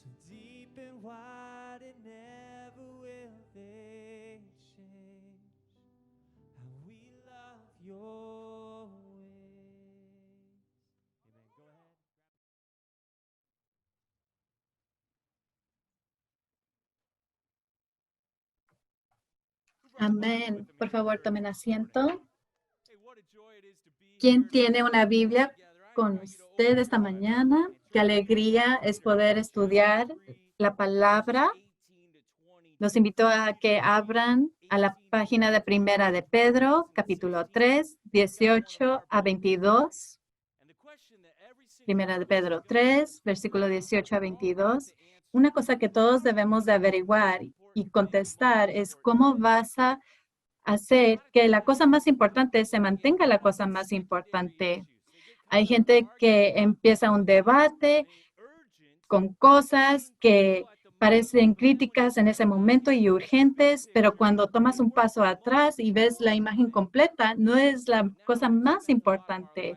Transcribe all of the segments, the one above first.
so deep and wide and never will they change. How we love your ways. Amen. Go ahead. Amén. Por favor, tomen asiento. ¿Quién tiene una Biblia con usted esta mañana? Qué alegría es poder estudiar la palabra. Los invito a que abran a la página de Primera de Pedro, capítulo 3, 18 a 22. Primera de Pedro 3, versículo 18 a 22. Una cosa que todos debemos de averiguar y contestar es cómo vas a hacer que la cosa más importante se mantenga la cosa más importante. Hay gente que empieza un debate con cosas que parecen críticas en ese momento y urgentes, pero cuando tomas un paso atrás y ves la imagen completa, no es la cosa más importante.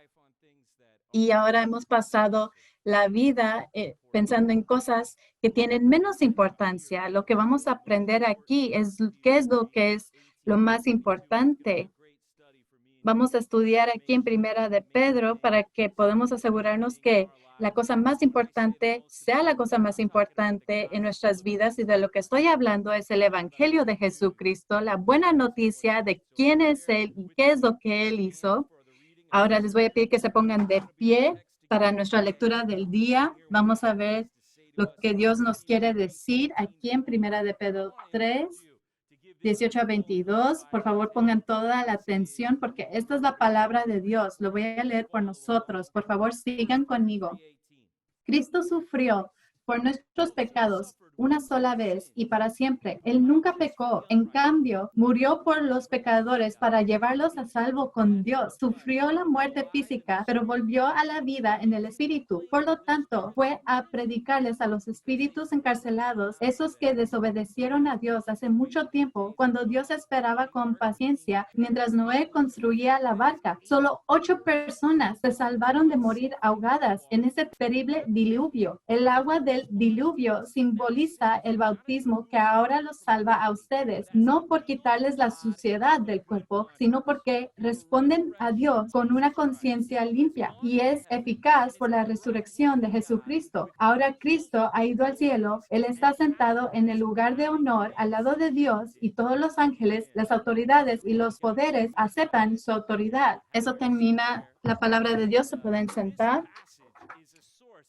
Y ahora hemos pasado la vida pensando en cosas que tienen menos importancia. Lo que vamos a aprender aquí es qué es lo que es lo más importante. Vamos a estudiar aquí en Primera de Pedro para que podamos asegurarnos que la cosa más importante sea la cosa más importante en nuestras vidas. Y de lo que estoy hablando es el Evangelio de Jesucristo, la buena noticia de quién es Él y qué es lo que Él hizo. Ahora les voy a pedir que se pongan de pie para nuestra lectura del día. Vamos a ver lo que Dios nos quiere decir aquí en Primera de Pedro 3, 18 a 22. Por favor, pongan toda la atención porque esta es la palabra de Dios. Lo voy a leer por nosotros. Por favor, sigan conmigo. Cristo sufrió por nuestros pecados una sola vez y para siempre. Él nunca pecó. En cambio, murió por los pecadores para llevarlos a salvo con Dios. Sufrió la muerte física, pero volvió a la vida en el espíritu. Por lo tanto, fue a predicarles a los espíritus encarcelados, esos que desobedecieron a Dios hace mucho tiempo, cuando Dios esperaba con paciencia mientras Noé construía la barca. Solo 8 personas se salvaron de morir ahogadas en ese terrible diluvio. El agua del diluvio simboliza el bautismo que ahora los salva a ustedes, no por quitarles la suciedad del cuerpo, sino porque responden a Dios con una conciencia limpia y es eficaz por la resurrección de Jesucristo. Ahora Cristo ha ido al cielo, Él está sentado en el lugar de honor al lado de Dios y todos los ángeles, las autoridades y los poderes aceptan su autoridad. Eso termina la palabra de Dios. Se pueden sentar.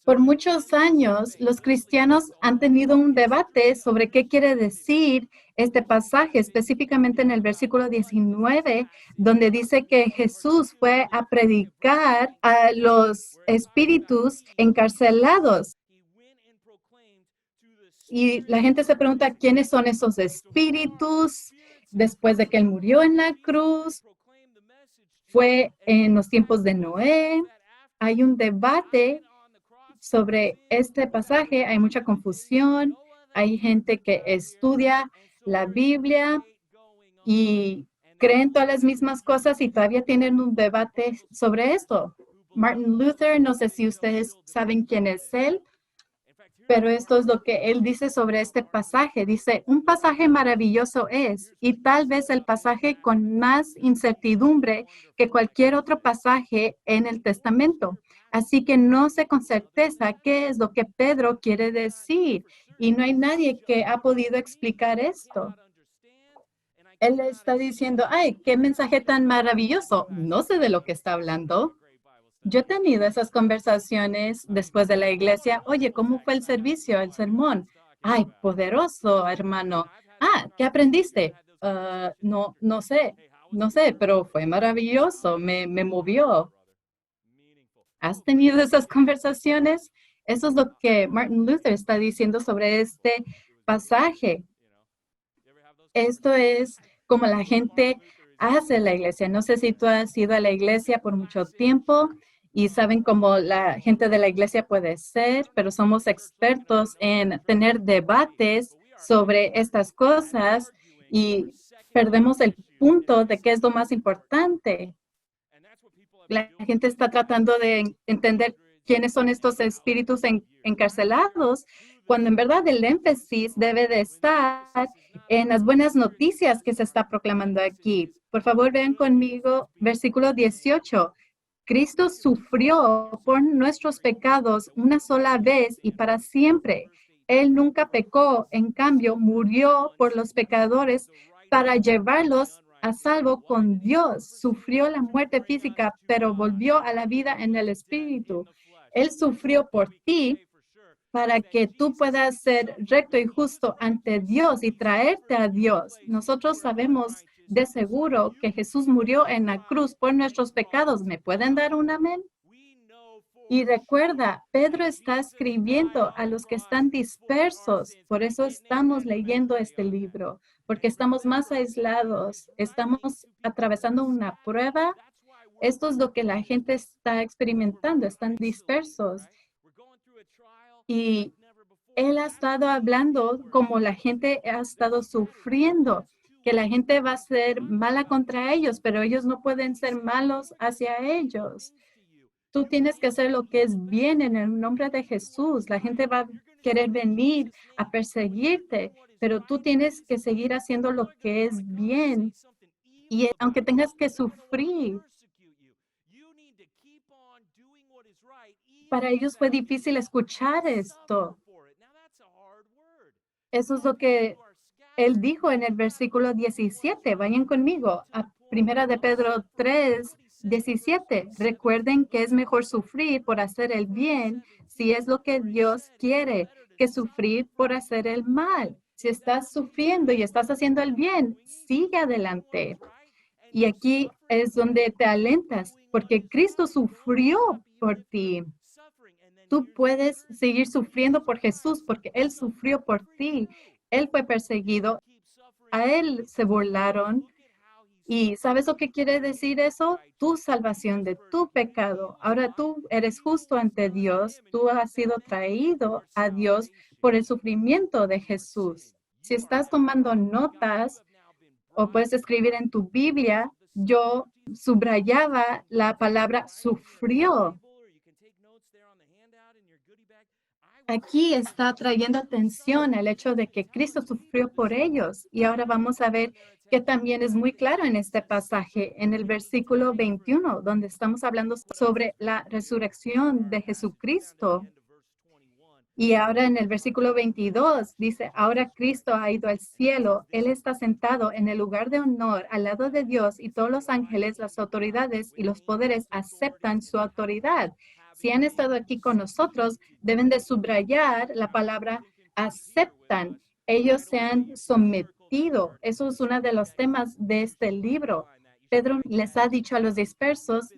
Por muchos años, los cristianos han tenido un debate sobre qué quiere decir este pasaje, específicamente en el versículo 19, donde dice que Jesús fue a predicar a los espíritus encarcelados. Y la gente se pregunta, ¿quiénes son esos espíritus? Después de que Él murió en la cruz, fue en los tiempos de Noé. Hay un debate sobre este pasaje, hay mucha confusión, hay gente que estudia la Biblia y creen todas las mismas cosas y todavía tienen un debate sobre esto. Martin Luther, no sé si ustedes saben quién es él, pero esto es lo que él dice sobre este pasaje. Dice, un pasaje maravilloso es, y tal vez el pasaje con más incertidumbre que cualquier otro pasaje en el Testamento. Así que no sé con certeza qué es lo que Pedro quiere decir. Y no hay nadie que ha podido explicar esto. Él está diciendo, ay, qué mensaje tan maravilloso. No sé de lo que está hablando. Yo he tenido esas conversaciones después de la iglesia. Oye, ¿cómo fue el servicio, el sermón? Ay, poderoso, hermano. Ah, ¿qué aprendiste? No sé, pero fue maravilloso, me movió. ¿Has tenido esas conversaciones? Eso es lo que Martin Luther está diciendo sobre este pasaje. Esto es como la gente hace la iglesia. No sé si tú has ido a la iglesia por mucho tiempo y saben cómo la gente de la iglesia puede ser, pero somos expertos en tener debates sobre estas cosas y perdemos el punto de qué es lo más importante. La gente está tratando de entender quiénes son estos espíritus encarcelados, cuando en verdad el énfasis debe de estar en las buenas noticias que se está proclamando aquí. Por favor, vean conmigo versículo 18. Cristo sufrió por nuestros pecados una sola vez y para siempre. Él nunca pecó, en cambio, murió por los pecadores para llevarlos a salvo con Dios. Sufrió la muerte física, pero volvió a la vida en el espíritu. Él sufrió por ti para que tú puedas ser recto y justo ante Dios y traerte a Dios. Nosotros sabemos de seguro que Jesús murió en la cruz por nuestros pecados. ¿Me pueden dar un amén? Y recuerda, Pedro está escribiendo a los que están dispersos. Por eso estamos leyendo este libro, porque estamos más aislados, estamos atravesando una prueba. Esto es lo que la gente está experimentando, están dispersos. Y él ha estado hablando como la gente ha estado sufriendo, que la gente va a ser mala contra ellos, pero ellos no pueden ser malos hacia ellos. Tú tienes que hacer lo que es bien en el nombre de Jesús. La gente va a querer venir a perseguirte, pero tú tienes que seguir haciendo lo que es bien. Y aunque tengas que sufrir, para ellos fue difícil escuchar esto. Eso es lo que él dijo en el versículo 17. Vayan conmigo a Primera de Pedro 3, 17. Recuerden que es mejor sufrir por hacer el bien si es lo que Dios quiere que sufrir por hacer el mal. Si estás sufriendo y estás haciendo el bien, sigue adelante. Y aquí es donde te alentas, porque Cristo sufrió por ti. Tú puedes seguir sufriendo por Jesús porque Él sufrió por ti. Él fue perseguido, a Él se burlaron. ¿Y sabes lo que quiere decir eso? Tu salvación de tu pecado. Ahora tú eres justo ante Dios. Tú has sido traído a Dios por el sufrimiento de Jesús. Si estás tomando notas o puedes escribir en tu Biblia, yo subrayaba la palabra sufrió. Aquí está trayendo atención al hecho de que Cristo sufrió por ellos. Y ahora vamos a ver que también es muy claro en este pasaje, en el versículo 21, donde estamos hablando sobre la resurrección de Jesucristo. Y ahora en el versículo 22 dice, ahora Cristo ha ido al cielo, Él está sentado en el lugar de honor al lado de Dios y todos los ángeles, las autoridades y los poderes aceptan su autoridad. Si han estado aquí con nosotros, deben de subrayar la palabra aceptan. Ellos se han sometido. Eso es uno de los temas de este libro. Pedro les ha dicho a los dispersos,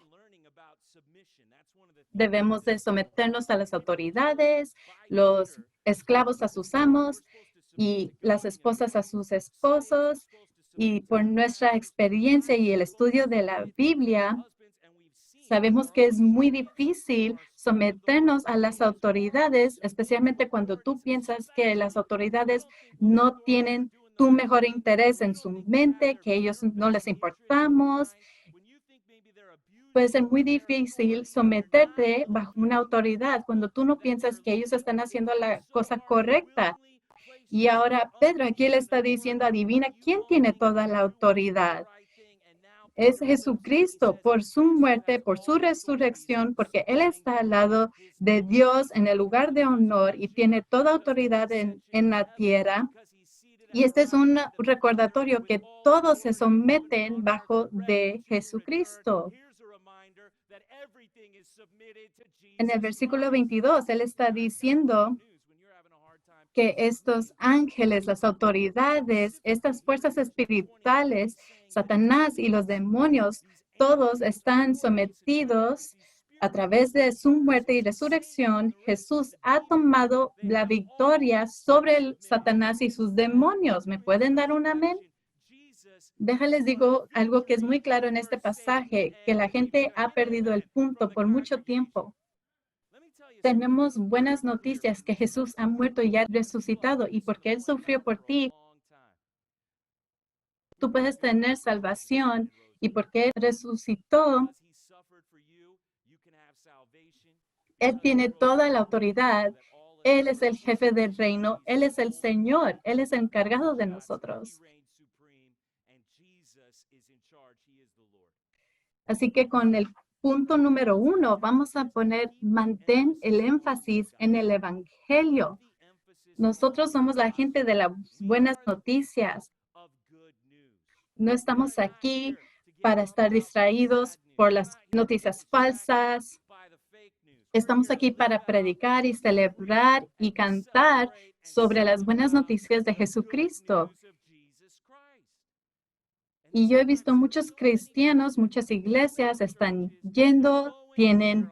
debemos de someternos a las autoridades, los esclavos a sus amos y las esposas a sus esposos. Y por nuestra experiencia y el estudio de la Biblia, sabemos que es muy difícil someternos a las autoridades, especialmente cuando tú piensas que las autoridades no tienen tu mejor interés en su mente, que ellos no les importamos. Puede ser muy difícil someterte bajo una autoridad cuando tú no piensas que ellos están haciendo la cosa correcta. Y ahora Pedro aquí le está diciendo, adivina, ¿quién tiene toda la autoridad? Es Jesucristo por su muerte, por su resurrección, porque Él está al lado de Dios en el lugar de honor y tiene toda autoridad en la tierra. Y este es un recordatorio que todos se someten bajo de Jesucristo. En el versículo 22, Él está diciendo que estos ángeles, las autoridades, estas fuerzas espirituales, Satanás y los demonios, todos están sometidos a través de su muerte y resurrección. Jesús ha tomado la victoria sobre el Satanás y sus demonios. ¿Me pueden dar un amén? Déjales digo algo que es muy claro en este pasaje, que la gente ha perdido el punto por mucho tiempo. Tenemos buenas noticias que Jesús ha muerto y ha resucitado y porque Él sufrió por ti, tú puedes tener salvación y porque Él resucitó, Él tiene toda la autoridad Él es el jefe del reino, Él es el Señor, Él es el encargado de nosotros. Así que con el punto número 1, vamos a mantén el énfasis en el Evangelio. Nosotros somos la gente de las buenas noticias. No estamos aquí para estar distraídos por las noticias falsas. Estamos aquí para predicar y celebrar y cantar sobre las buenas noticias de Jesucristo. Y yo he visto muchos cristianos, muchas iglesias están yendo, tienen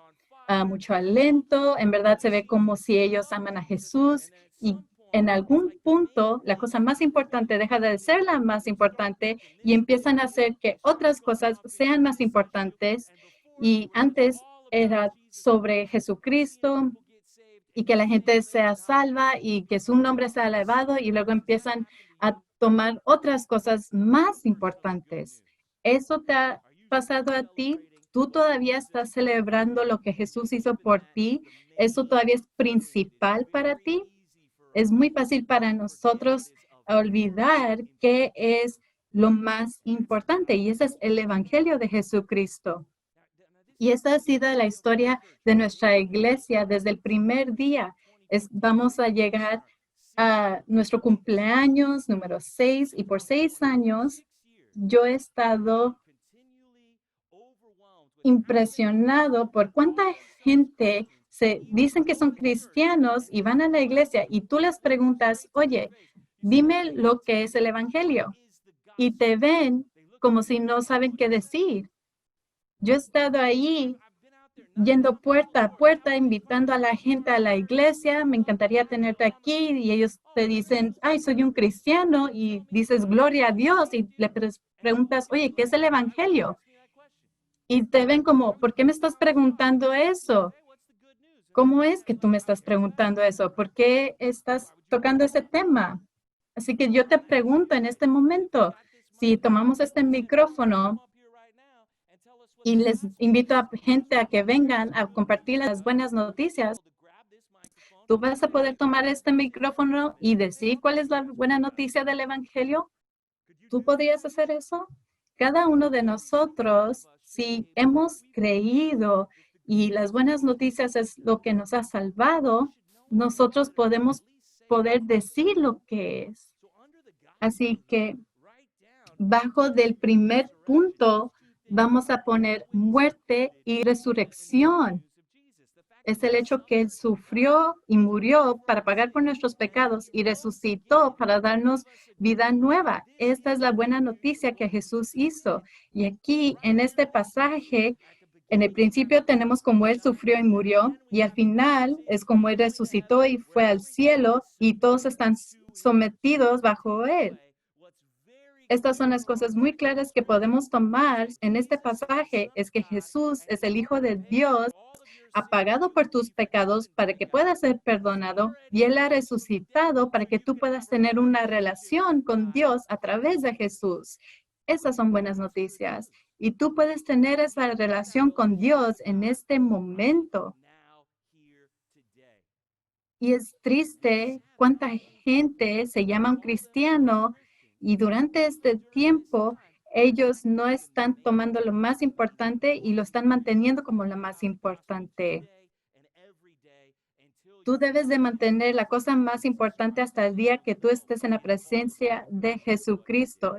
mucho aliento, en verdad se ve como si ellos aman a Jesús y en algún punto la cosa más importante deja de ser la más importante y empiezan a hacer que otras cosas sean más importantes. Y antes era sobre Jesucristo y que la gente sea salva y que su nombre sea elevado y luego empiezan a tomar otras cosas más importantes. ¿Eso te ha pasado a ti? ¿Tú todavía estás celebrando lo que Jesús hizo por ti? ¿Eso todavía es principal para ti? Es muy fácil para nosotros olvidar qué es lo más importante y ese es el Evangelio de Jesucristo. Y esta ha sido la historia de nuestra iglesia desde el primer día. Vamos a llegar a nuestro cumpleaños número 6 y por 6 años yo he estado impresionado por cuánta gente se dicen que son cristianos y van a la iglesia y tú les preguntas, oye, dime lo que es el evangelio. Y te ven como si no saben qué decir. Yo he estado ahí yendo puerta a puerta, invitando a la gente a la iglesia. Me encantaría tenerte aquí. Y ellos te dicen, ay, soy un cristiano. Y dices, gloria a Dios. Y le preguntas, oye, ¿qué es el evangelio? Y te ven como, ¿por qué me estás preguntando eso? ¿Cómo es que tú me estás preguntando eso? ¿Por qué estás tocando ese tema? Así que yo te pregunto en este momento, si tomamos este micrófono y les invito a gente a que vengan a compartir las buenas noticias, ¿tú vas a poder tomar este micrófono y decir cuál es la buena noticia del evangelio? ¿Tú podrías hacer eso? Cada uno de nosotros, si hemos creído y las buenas noticias es lo que nos ha salvado, nosotros podemos poder decir lo que es. Así que bajo del primer punto, vamos a poner muerte y resurrección. Es el hecho que Él sufrió y murió para pagar por nuestros pecados y resucitó para darnos vida nueva. Esta es la buena noticia que Jesús hizo. Y aquí en este pasaje, en el principio tenemos como Él sufrió y murió y al final es como Él resucitó y fue al cielo y todos están sometidos bajo Él. Estas son las cosas muy claras que podemos tomar en este pasaje, es que Jesús es el Hijo de Dios, ha pagado por tus pecados para que puedas ser perdonado y Él ha resucitado para que tú puedas tener una relación con Dios a través de Jesús. Esas son buenas noticias y tú puedes tener esa relación con Dios en este momento. Y es triste cuánta gente se llama un cristiano y durante este tiempo ellos no están tomando lo más importante y lo están manteniendo como lo más importante. Tú debes de mantener la cosa más importante hasta el día que tú estés en la presencia de Jesucristo.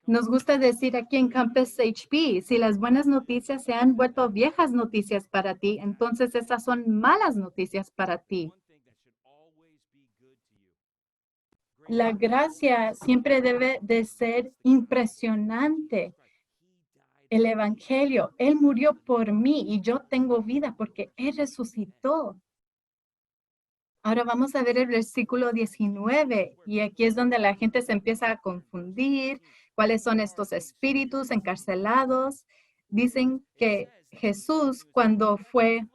Nos gusta decir aquí en Campus HP, si las buenas noticias se han vuelto viejas noticias para ti, entonces esas son malas noticias para ti. La gracia siempre debe de ser impresionante. El Evangelio, Él murió por mí y yo tengo vida porque Él resucitó. Ahora vamos a ver el versículo 19 y aquí es donde la gente se empieza a confundir. ¿Cuáles son estos espíritus encarcelados? Dicen que Jesús, cuando fue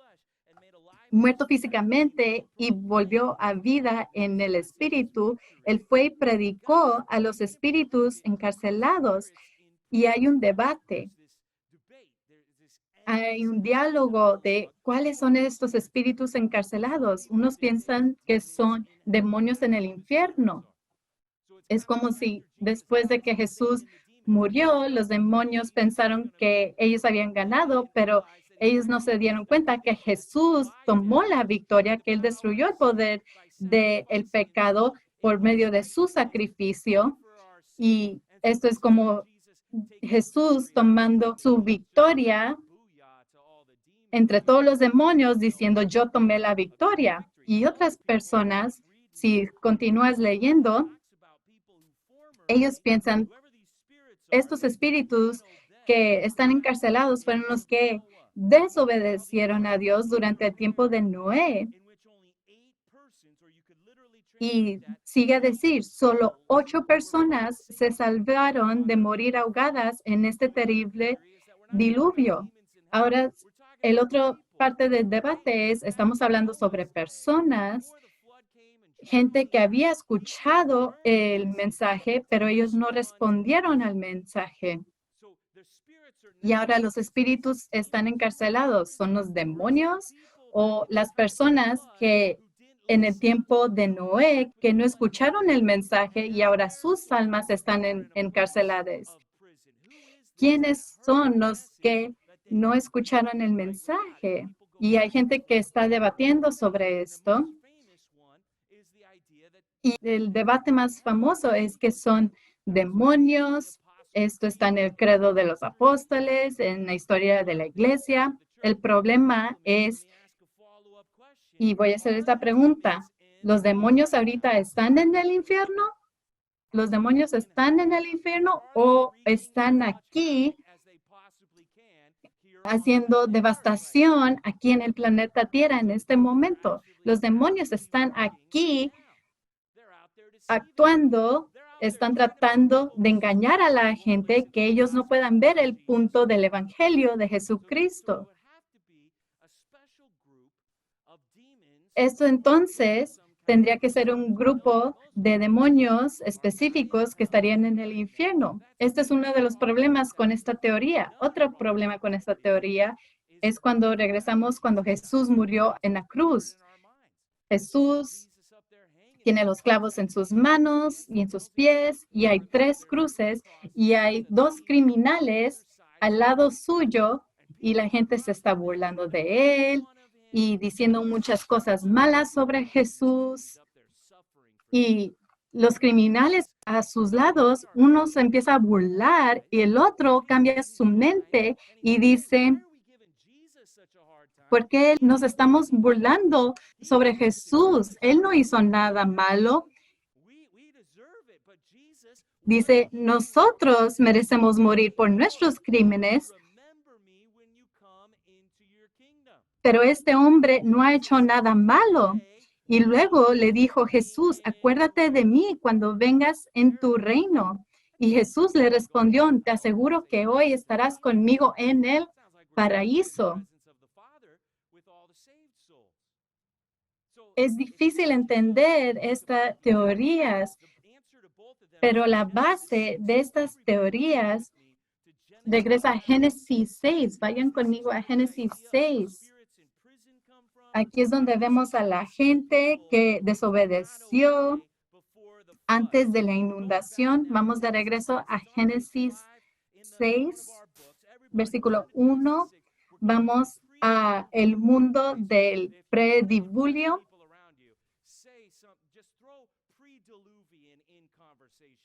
muerto físicamente y volvió a vida en el espíritu, Él fue y predicó a los espíritus encarcelados y hay un debate. hay un diálogo de cuáles son estos espíritus encarcelados. Unos piensan que son demonios en el infierno. Es como si después de que Jesús murió, los demonios pensaron que ellos habían ganado, pero ellos no se dieron cuenta que Jesús tomó la victoria, que Él destruyó el poder del pecado por medio de su sacrificio. Y esto es como Jesús tomando su victoria entre todos los demonios, diciendo, yo tomé la victoria. Y otras personas, si continúas leyendo, ellos piensan, estos espíritus que están encarcelados fueron los que desobedecieron a Dios durante el tiempo de Noé. Y sigue a decir, solo 8 personas se salvaron de morir ahogadas en este terrible diluvio. Ahora, el otro parte del debate es, estamos hablando sobre personas, gente que había escuchado el mensaje, pero ellos no respondieron al mensaje. Y ahora los espíritus están encarcelados. ¿Son los demonios o las personas que en el tiempo de Noé que no escucharon el mensaje y ahora sus almas están encarceladas? ¿Quiénes son los que no escucharon el mensaje? Y hay gente que está debatiendo sobre esto. Y el debate más famoso es que son demonios. Esto está en el credo de los apóstoles, en la historia de la iglesia. El problema es, y voy a hacer esta pregunta, ¿los demonios ahorita están en el infierno? ¿Los demonios están en el infierno o están aquí haciendo devastación aquí en el planeta Tierra en este momento? Los demonios están aquí actuando, están tratando de engañar a la gente que ellos no puedan ver el punto del evangelio de Jesucristo. Esto entonces tendría que ser un grupo de demonios específicos que estarían en el infierno. Este es uno de los problemas con esta teoría. Otro problema con esta teoría es cuando regresamos cuando Jesús murió en la cruz. Jesús tiene los clavos en sus manos y en sus pies, y hay 3 cruces, y hay 2 criminales al lado suyo, y la gente se está burlando de él y diciendo muchas cosas malas sobre Jesús. Y los criminales a sus lados, uno se empieza a burlar y el otro cambia su mente y dice, ¿por qué nos estamos burlando sobre Jesús? Él no hizo nada malo. Dice, nosotros merecemos morir por nuestros crímenes, pero este hombre no ha hecho nada malo. Y luego le dijo Jesús, acuérdate de mí cuando vengas en tu reino. Y Jesús le respondió, te aseguro que hoy estarás conmigo en el paraíso. Es difícil entender estas teorías, pero la base de estas teorías regresa a Génesis 6. Vayan conmigo a Génesis 6. Aquí es donde vemos a la gente que desobedeció antes de la inundación. Vamos de regreso a Génesis 6, versículo 1. Vamos a el mundo del prediluvio.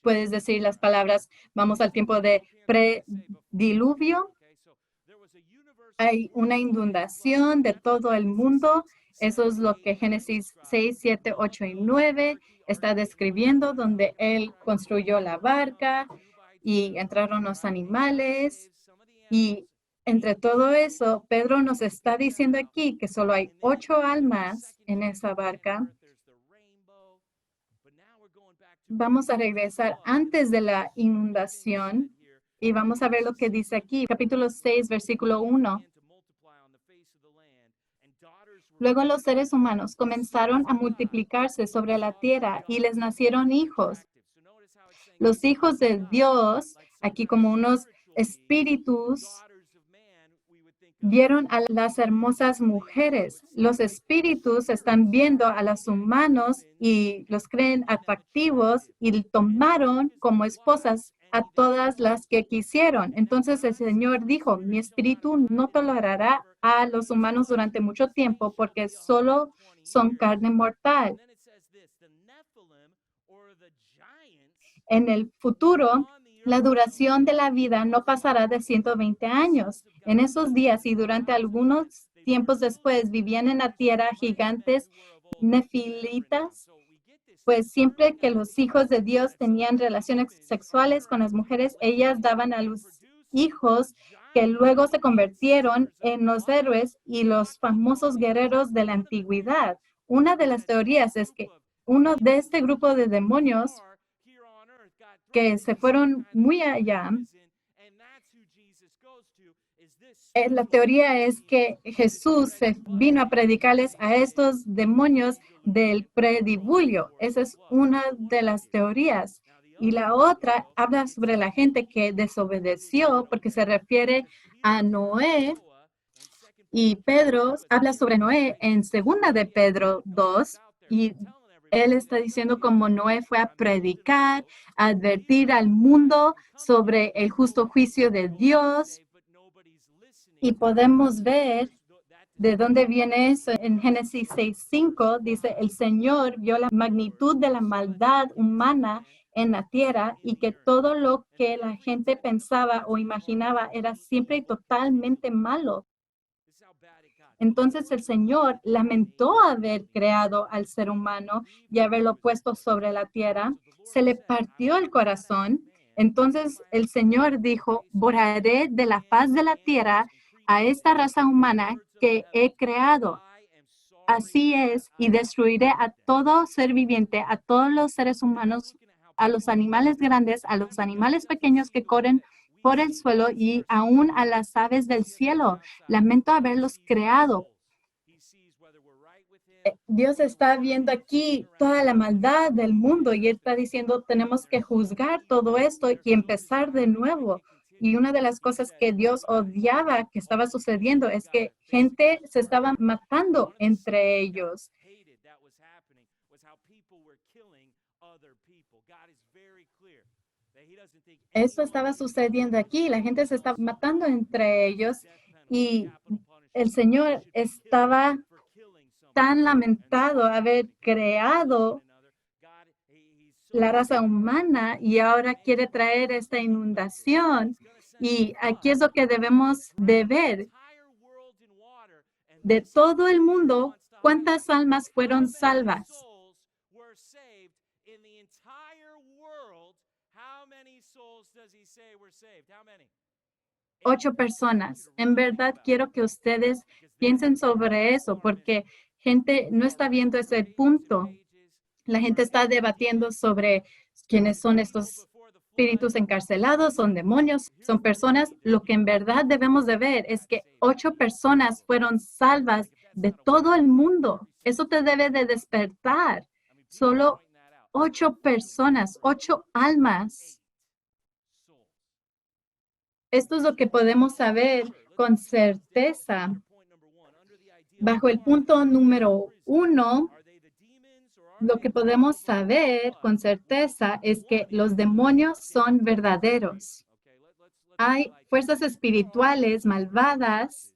Puedes decir las palabras, vamos al tiempo de prediluvio. Hay una inundación de todo el mundo. Eso es lo que Génesis 6, 7, 8 y 9 está describiendo, donde él construyó la barca y entraron los animales. Y entre todo eso, Pedro nos está diciendo aquí que solo hay 8 almas en esa barca. Vamos a regresar antes de la inundación. Y vamos a ver lo que dice aquí, capítulo 6, versículo 1. Luego los seres humanos comenzaron a multiplicarse sobre la tierra y les nacieron hijos. Los hijos de Dios, aquí como unos espíritus vieron a las hermosas mujeres. Los espíritus están viendo a los humanos y los creen atractivos y tomaron como esposas a todas las que quisieron. Entonces el Señor dijo, mi espíritu no tolerará a los humanos durante mucho tiempo porque solo son carne mortal. En el futuro, la duración de la vida no pasará de 120 años. En esos días y durante algunos tiempos después vivían en la tierra gigantes nefilitas, pues siempre que los hijos de Dios tenían relaciones sexuales con las mujeres, ellas daban a luz hijos que luego se convirtieron en los héroes y los famosos guerreros de la antigüedad. Una de las teorías es que uno de este grupo de demonios que se fueron muy allá, la teoría es que Jesús se vino a predicarles a estos demonios del prediluvio. Esa es una de las teorías. Y la otra habla sobre la gente que desobedeció porque se refiere a Noé. Y Pedro habla sobre Noé en segunda de Pedro 2 y él está diciendo cómo Noé fue a predicar, a advertir al mundo sobre el justo juicio de Dios. Y podemos ver de dónde viene eso. En Génesis 6:5 dice, el Señor vio la magnitud de la maldad humana en la tierra y que todo lo que la gente pensaba o imaginaba era siempre y totalmente malo. Entonces el Señor lamentó haber creado al ser humano y haberlo puesto sobre la tierra. Se le partió el corazón. Entonces el Señor dijo, borraré de la faz de la tierra a esta raza humana que he creado. Así es, y destruiré a todo ser viviente, a todos los seres humanos, a los animales grandes, a los animales pequeños que corren por el suelo y aún a las aves del cielo. Lamento haberlos creado. Dios está viendo aquí toda la maldad del mundo y Él está diciendo, tenemos que juzgar todo esto y empezar de nuevo. Y una de las cosas que Dios odiaba que estaba sucediendo es que gente se estaba matando entre ellos. Eso estaba sucediendo aquí. La gente se estaba matando entre ellos y el Señor estaba tan lamentado haber creado la raza humana y ahora quiere traer esta inundación. Y aquí es lo que debemos de ver. De todo el mundo, ¿cuántas almas fueron salvas? 8 personas. En verdad quiero que ustedes piensen sobre eso porque gente no está viendo ese punto. La gente está debatiendo sobre quiénes son estos espíritus encarcelados, son demonios, son personas. Lo que en verdad debemos de ver es que 8 personas fueron salvas de todo el mundo. Eso te debe de despertar. Solo 8 personas, 8 almas. Esto es lo que podemos saber con certeza. Bajo el punto número 1, lo que podemos saber con certeza es que los demonios son verdaderos. Hay fuerzas espirituales malvadas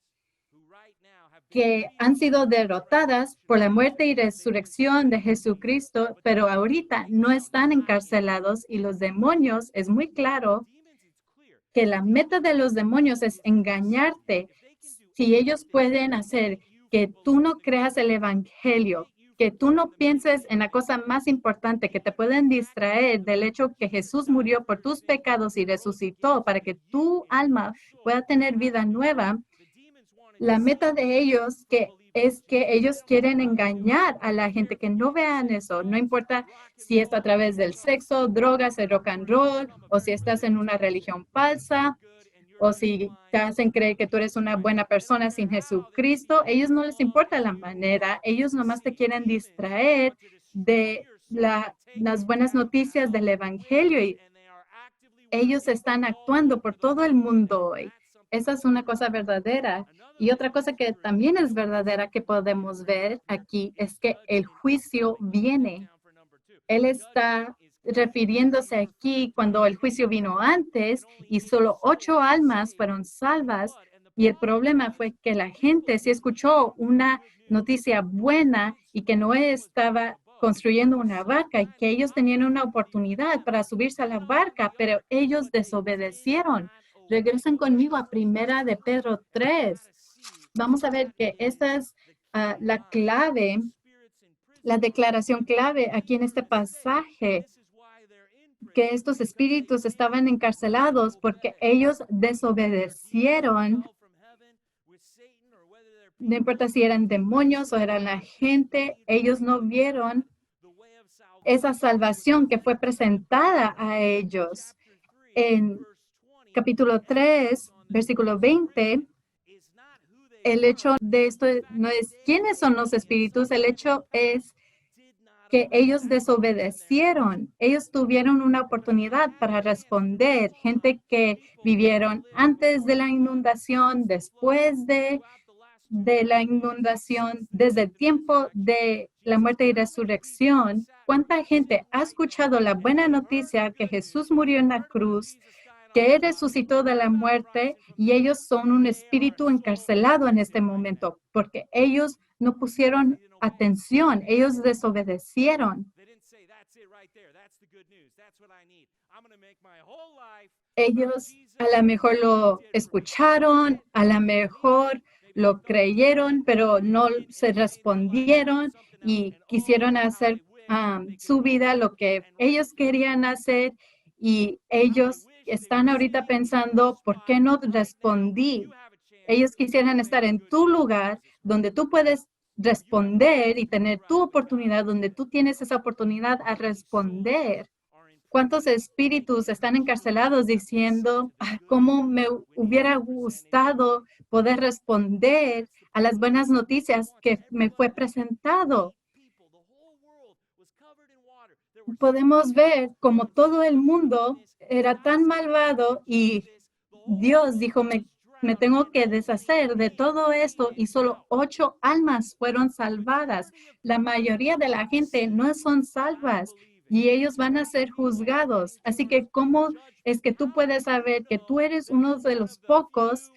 que han sido derrotadas por la muerte y resurrección de Jesucristo, pero ahorita no están encarcelados y los demonios, es muy claro que la meta de los demonios es engañarte. Si ellos pueden hacer que tú no creas el evangelio, que tú no pienses en la cosa más importante, que te pueden distraer del hecho que Jesús murió por tus pecados y resucitó para que tu alma pueda tener vida nueva, la meta de ellos es que ellos quieren engañar a la gente, que no vean eso. No importa si es a través del sexo, drogas, el rock and roll, o si estás en una religión falsa, o si te hacen creer que tú eres una buena persona sin Jesucristo. Ellos no les importa la manera. Ellos nomás te quieren distraer de las buenas noticias del evangelio y ellos están actuando por todo el mundo hoy. esa es una cosa verdadera. Y otra cosa que también es verdadera que podemos ver aquí es que el juicio viene. Él está refiriéndose aquí cuando el juicio vino antes y solo 8 almas fueron salvas. Y el problema fue que la gente sí escuchó una noticia buena y que Noé estaba construyendo una barca y que ellos tenían una oportunidad para subirse a la barca, pero ellos desobedecieron. Regresan conmigo a Primera de Pedro 3. Vamos a ver que esta es la clave, la declaración clave aquí en este pasaje, que estos espíritus estaban encarcelados porque ellos desobedecieron. No importa si eran demonios o eran la gente, ellos no vieron esa salvación que fue presentada a ellos. En capítulo 3, versículo 20, el hecho de esto no es quiénes son los espíritus, el hecho es que ellos desobedecieron. Ellos tuvieron una oportunidad para responder. Gente que vivieron antes de la inundación, después de la inundación, desde el tiempo de la muerte y resurrección. ¿Cuánta gente ha escuchado la buena noticia que Jesús murió en la cruz, que Él resucitó de la muerte y ellos son un espíritu encarcelado en este momento porque ellos no pusieron atención, ellos desobedecieron. Ellos a lo mejor lo escucharon, a lo mejor lo creyeron, pero no se respondieron y quisieron hacer su vida lo que ellos querían hacer y ellos están ahorita pensando, ¿por qué no respondí? Ellos quisieran estar en tu lugar donde tú puedes responder y tener tu oportunidad, donde tú tienes esa oportunidad a responder. ¿Cuántos espíritus están encarcelados diciendo, cómo me hubiera gustado poder responder a las buenas noticias que me fue presentado? Podemos ver como todo el mundo era tan malvado y Dios dijo, me tengo que deshacer de todo esto y solo 8 almas fueron salvadas. La mayoría de la gente no son salvas y ellos van a ser juzgados. Así que, ¿cómo es que tú puedes saber que tú eres uno de los pocos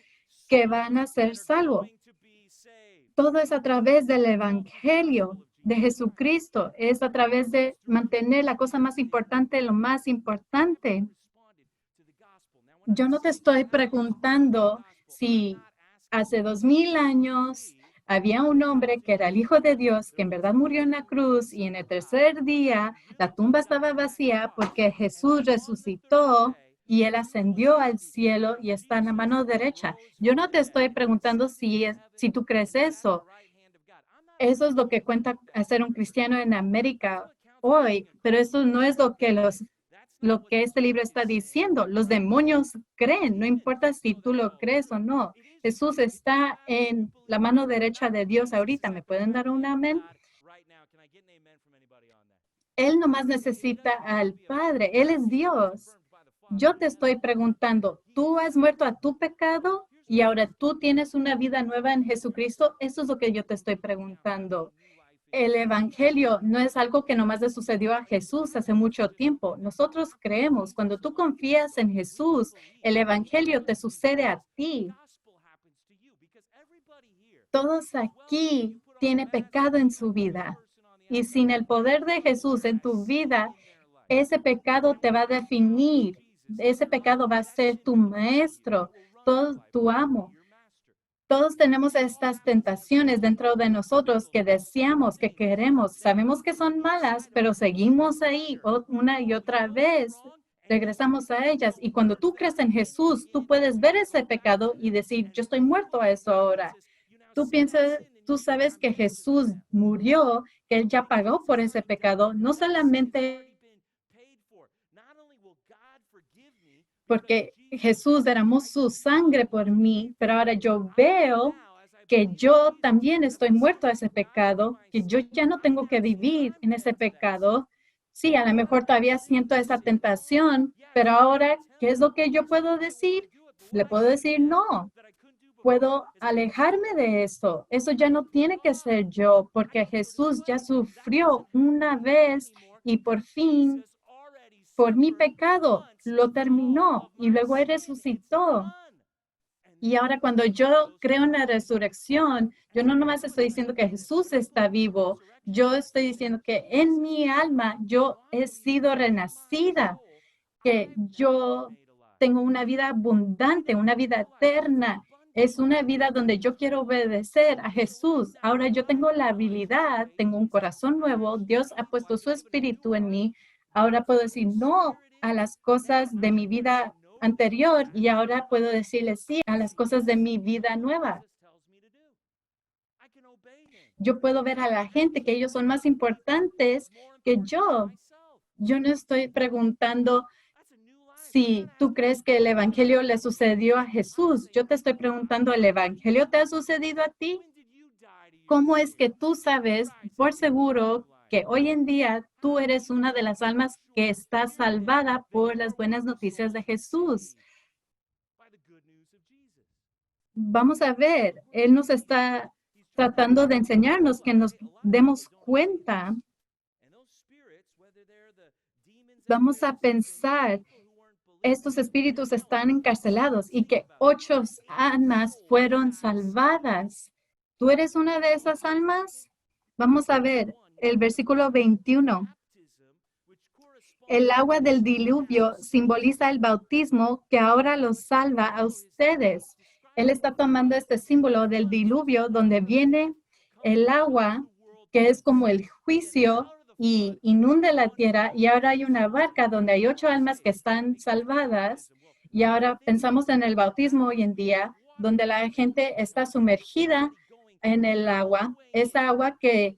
que van a ser salvos? Todo es a través del Evangelio de Jesucristo. Es a través de mantener la cosa más importante, lo más importante. Yo no te estoy preguntando si hace 2000 años había un hombre que era el Hijo de Dios, que en verdad murió en la cruz y en el tercer día la tumba estaba vacía porque Jesús resucitó y él ascendió al cielo y está en la mano derecha. Yo no te estoy preguntando si tú crees eso. Eso es lo que cuenta ser un cristiano en América hoy, pero eso no es lo que este libro está diciendo. Los demonios creen, no importa si tú lo crees o no. Jesús está en la mano derecha de Dios ahorita. ¿Me pueden dar un amén? Él nomás necesita al Padre. Él es Dios. Yo te estoy preguntando, ¿tú has muerto a tu pecado y ahora tú tienes una vida nueva en Jesucristo? Eso es lo que yo te estoy preguntando. El Evangelio no es algo que nomás le sucedió a Jesús hace mucho tiempo. Nosotros creemos, cuando tú confías en Jesús, el Evangelio te sucede a ti. Todos aquí tienen pecado en su vida. Y sin el poder de Jesús en tu vida, ese pecado te va a definir. Ese pecado va a ser tu maestro, tu amo. Todos tenemos estas tentaciones dentro de nosotros que deseamos, que queremos. Sabemos que son malas, pero seguimos ahí una y otra vez. Regresamos a ellas. Y cuando tú crees en Jesús, tú puedes ver ese pecado y decir, yo estoy muerto a eso ahora. Tú sabes que Jesús murió, que Él ya pagó por ese pecado, no solamente porque Jesús derramó su sangre por mí, pero ahora yo veo que yo también estoy muerto a ese pecado, que yo ya no tengo que vivir en ese pecado. Sí, a lo mejor todavía siento esa tentación, pero ahora, ¿qué es lo que yo puedo decir? Le puedo decir no. Puedo alejarme de esto. Eso ya no tiene que ser yo, porque Jesús ya sufrió una vez y por fin, por mi pecado, lo terminó y luego Él resucitó. Y ahora cuando yo creo en la resurrección, yo no nomás estoy diciendo que Jesús está vivo, yo estoy diciendo que en mi alma yo he sido renacida, que yo tengo una vida abundante, una vida eterna. Es una vida donde yo quiero obedecer a Jesús. Ahora yo tengo la habilidad, tengo un corazón nuevo. Dios ha puesto su espíritu en mí. Ahora puedo decir no a las cosas de mi vida anterior y ahora puedo decirle sí a las cosas de mi vida nueva. Yo puedo ver a la gente que ellos son más importantes que yo. Yo no estoy preguntando si tú crees que el evangelio le sucedió a Jesús. Yo te estoy preguntando, ¿el evangelio te ha sucedido a ti? ¿Cómo es que tú sabes por seguro que hoy en día tú eres una de las almas que está salvada por las buenas noticias de Jesús? Vamos a ver, Él nos está tratando de enseñarnos que nos demos cuenta. Vamos a pensar, estos espíritus están encarcelados y que 8 almas fueron salvadas. ¿Tú eres una de esas almas? Vamos a ver el versículo 21. El agua del diluvio simboliza el bautismo que ahora los salva a ustedes. Él está tomando este símbolo del diluvio donde viene el agua, que es como el juicio y inunda la tierra, y ahora hay una barca donde hay 8 almas que están salvadas, y ahora pensamos en el bautismo hoy en día, donde la gente está sumergida en el agua, esa agua que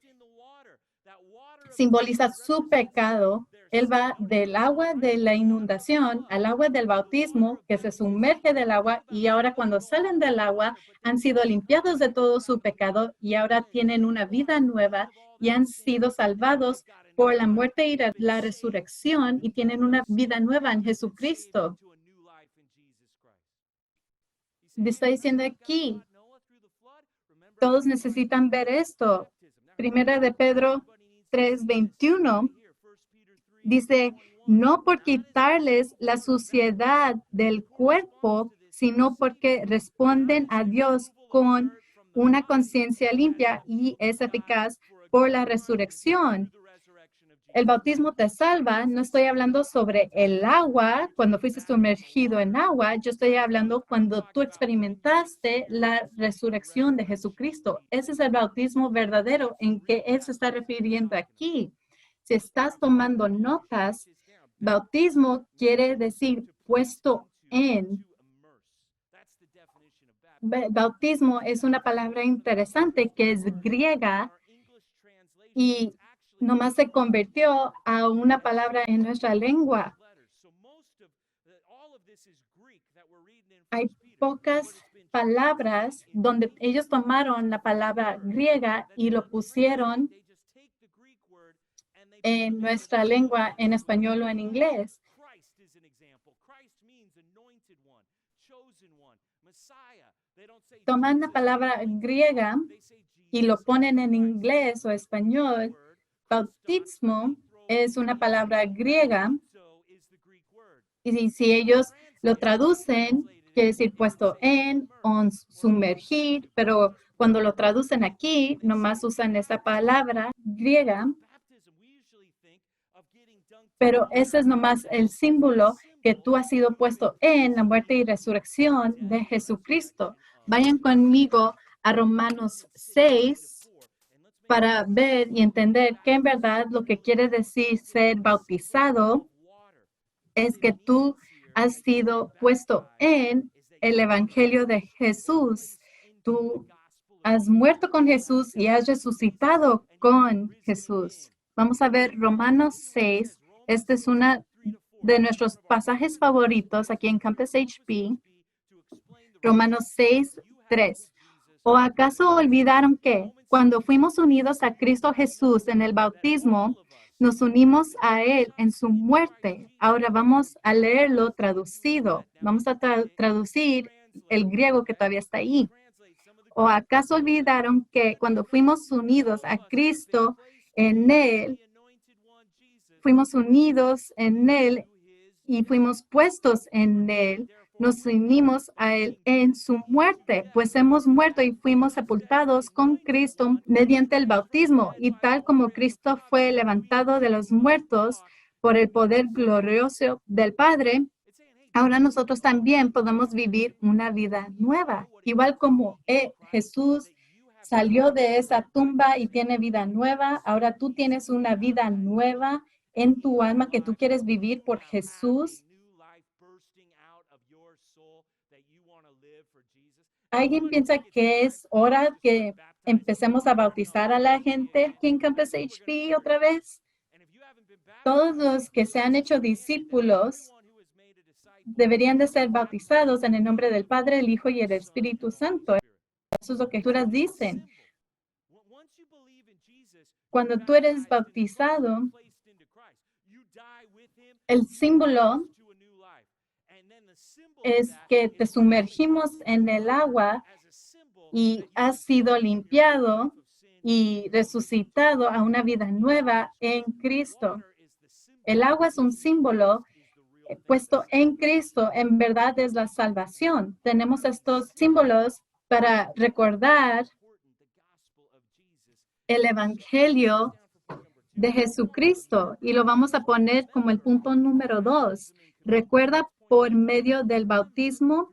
simboliza su pecado. Él va del agua de la inundación al agua del bautismo, que se sumerge del agua, y ahora cuando salen del agua han sido limpiados de todo su pecado y ahora tienen una vida nueva y han sido salvados por la muerte y la resurrección y tienen una vida nueva en Jesucristo. Está diciendo aquí, todos necesitan ver esto. Primera de Pedro 3:21 dice, no por quitarles la suciedad del cuerpo, sino porque responden a Dios con una conciencia limpia y es eficaz por la resurrección. El bautismo te salva. No estoy hablando sobre el agua, cuando fuiste sumergido en agua. Yo estoy hablando cuando tú experimentaste la resurrección de Jesucristo. Ese es el bautismo verdadero en que Él se está refiriendo aquí. Si estás tomando notas, bautismo quiere decir puesto en. Bautismo es una palabra interesante que es griega y nomás se convirtió a una palabra en nuestra lengua. Hay pocas palabras donde ellos tomaron la palabra griega y lo pusieron en nuestra lengua, en español o en inglés. Toman la palabra griega y lo ponen en inglés o español. Bautismo es una palabra griega y si ellos lo traducen, quiere decir puesto en o sumergir, pero cuando lo traducen aquí, nomás usan esa palabra griega. Pero ese es nomás el símbolo que tú has sido puesto en la muerte y resurrección de Jesucristo. Vayan conmigo a Romanos 6 para ver y entender que en verdad lo que quiere decir ser bautizado es que tú has sido puesto en el Evangelio de Jesús. Tú has muerto con Jesús y has resucitado con Jesús. Vamos a ver Romanos 6. Este es uno de nuestros pasajes favoritos aquí en Campus HB. Romanos 6:3. ¿O acaso olvidaron que cuando fuimos unidos a Cristo Jesús en el bautismo, nos unimos a Él en su muerte. Ahora vamos a leerlo traducido. Vamos a traducir el griego que todavía está ahí. ¿O acaso olvidaron que cuando fuimos unidos a Cristo en Él, fuimos unidos en Él y fuimos puestos en Él? Nos unimos a Él en su muerte, pues hemos muerto y fuimos sepultados con Cristo mediante el bautismo. Y tal como Cristo fue levantado de los muertos por el poder glorioso del Padre, ahora nosotros también podemos vivir una vida nueva. Igual como Jesús salió de esa tumba y tiene vida nueva, ahora tú tienes una vida nueva en tu alma que tú quieres vivir por Jesús. ¿Alguien piensa que es hora que empecemos a bautizar a la gente aquí en Campus HP otra vez? Todos los que se han hecho discípulos deberían de ser bautizados en el nombre del Padre, el Hijo y el Espíritu Santo. Eso es lo que las Escrituras dicen. Cuando tú eres bautizado, el símbolo es que te sumergimos en el agua y has sido limpiado y resucitado a una vida nueva en Cristo. El agua es un símbolo puesto en Cristo, en verdad es la salvación. Tenemos estos símbolos para recordar el Evangelio de Jesucristo y lo vamos a poner como el punto número 2. Recuerda por medio del bautismo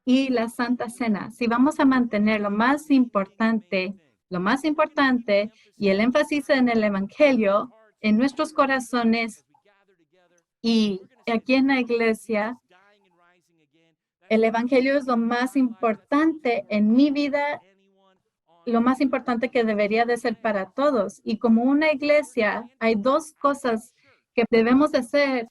y la Santa Cena. Si vamos a mantener lo más importante y el énfasis en el Evangelio en nuestros corazones y aquí en la iglesia, el Evangelio es lo más importante en mi vida, lo más importante que debería de ser para todos. Y como una iglesia, hay dos cosas que debemos de hacer